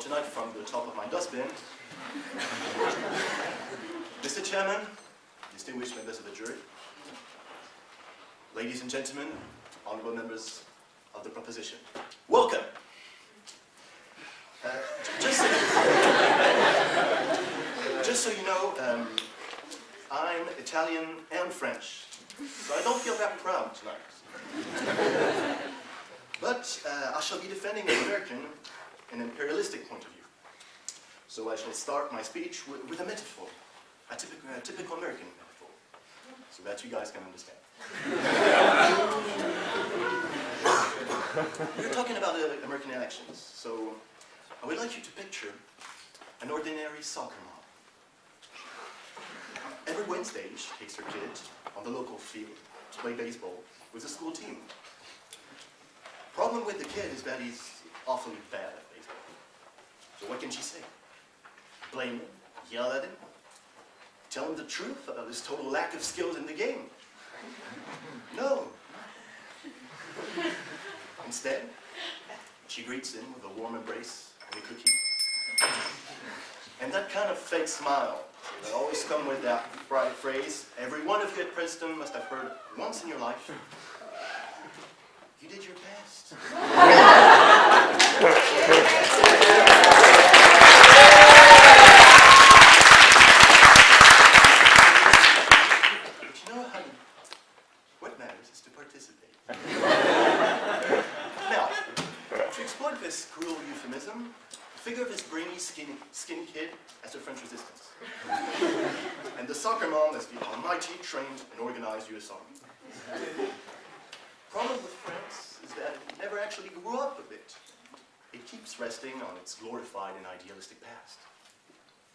tonight from the top of my dustbin. Mr. Chairman, distinguished members of the jury, ladies and gentlemen, honorable members of the proposition, welcome. Just so you know, I'm Italian and French, so I don't feel that proud tonight. But I shall be defending an American, an imperialistic point of view. So I shall start my speech with a metaphor, a typical American metaphor, so that you guys can understand. We're talking about American elections, so I would like you to picture an ordinary soccer mom. Every Wednesday, she takes her kid on the local field to play baseball with the school team. Problem with the kid is that he's awfully bad at baseball. So what can she say? Blame him, yell at him, tell him the truth about his total lack of skills in the game? No. Instead, she greets him with a warm embrace and a cookie. And that kind of fake smile that always comes with that phrase every one of you at Princeton must have heard once in your life. You did your best. But you know, honey, what matters is to participate. Now, to exploit this cruel euphemism, figure of this brainy, skinny kid as the French resistance. And the soccer mom as the almighty, trained, and organized U.S. Army. Problem with France is that it never actually grew up a bit. It keeps resting on its glorified and idealistic past.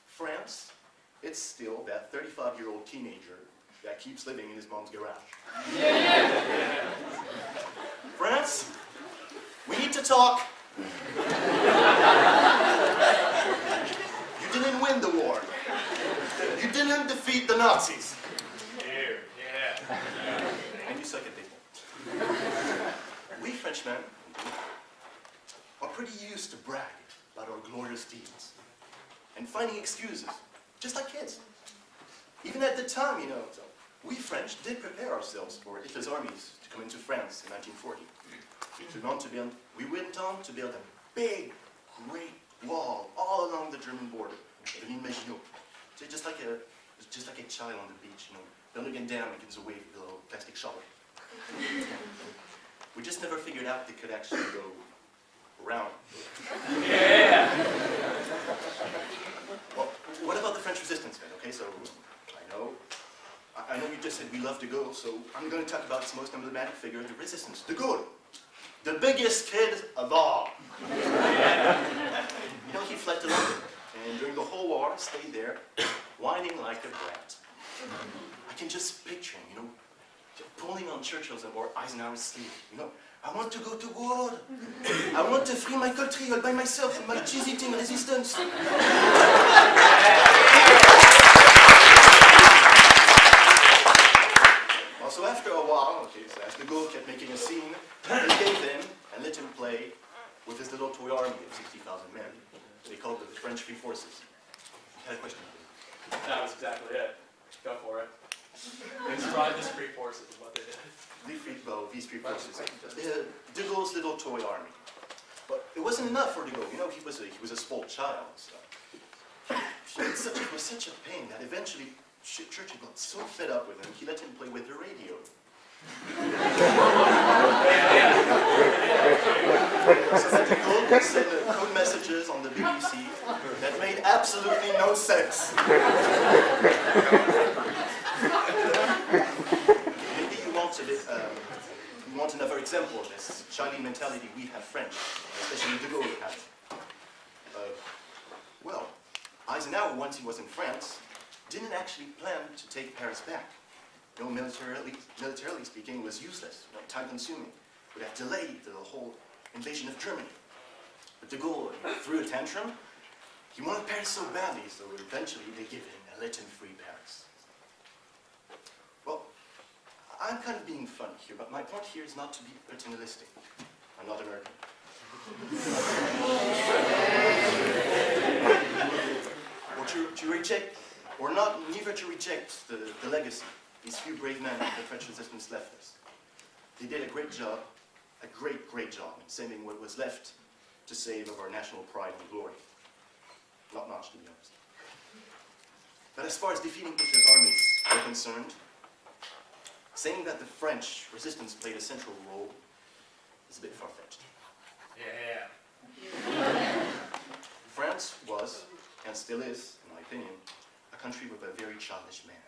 France, it's still that 35-year-old teenager that keeps living in his mom's garage. France, we need to talk. You didn't win the war. You didn't defeat the Nazis. Here, yeah. And you suck at baseball. We Frenchmen are pretty used to brag about our glorious deeds and finding excuses, just like kids. Even at the time, you know, so we French did prepare ourselves for Hitler's armies to come into France in 1940. We went on to build a big, great wall all along the German border, the ligne Maginot. Just like a child on the beach, you know, building a dam against a wave with a little plastic shovel. We just never figured out they could actually go around. Yeah. Well, what about the French resistance then? Okay, so I know you just said we love de Gaulle, so I'm going to talk about its most emblematic figure of the resistance, de Gaulle. The biggest kid of all. You know, he fled to London, and during the whole war, stayed there, whining like a brat. I can just picture him, you know, pulling on Churchill's or Eisenhower's sleeve, you know. I want to go to war. I want to free my country all by myself in my cheese-eating resistance. Also, after a while, okay, so as de Gaulle kept making a scene, they gave in and let him play with his little toy army of 60,000 men. They called it the French Free Forces. You had a question? That was exactly it. Go for it. Describe this Free Forces and what they did. These Free Forces. De Gaulle's little toy army. But it wasn't enough for de Gaulle. You know, he was a spoiled child. So. It was such a pain that eventually Churchill got so fed up with him, he let him play with the radio. So that de Gaulle could send code messages on the BBC that made absolutely no sense. Maybe you want another example of this Chinese mentality we have French, especially de Gaulle had. Well, Eisenhower, once he was in France, didn't actually plan to take Paris back. You know, militarily speaking, it was useless, you know, time-consuming. Would have delayed the whole invasion of Germany. But de Gaulle threw a tantrum. He wanted Paris so badly, so eventually they gave him and let him free Paris. Well, I'm kind of being funny here, but my point here is not to be paternalistic. I'm not American. prefer to reject the legacy these few brave men of the French resistance left us. They did a great job, a great, great job in saving what was left to save of our national pride and glory. Not much, to be honest. But as far as defeating Hitler's armies were concerned, saying that the French resistance played a central role is a bit far-fetched. Yeah. France was, and still is, in my opinion, a country with a very childish mind.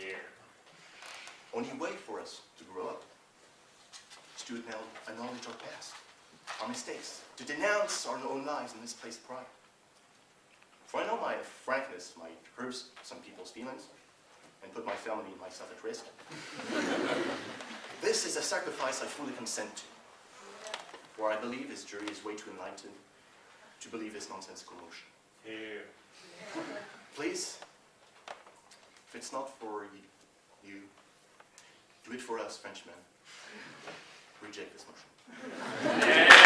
Yeah. Only way for us to grow up is to acknowledge our past, our mistakes, to denounce our own lives and misplaced pride. For I know my frankness might hurt some people's feelings and put my family and myself at risk. This is a sacrifice I fully consent to, for I believe this jury is way too enlightened to believe this nonsensical notion. Yeah. Please, if it's not for you, do it for us, Frenchmen. Reject this motion. Yeah.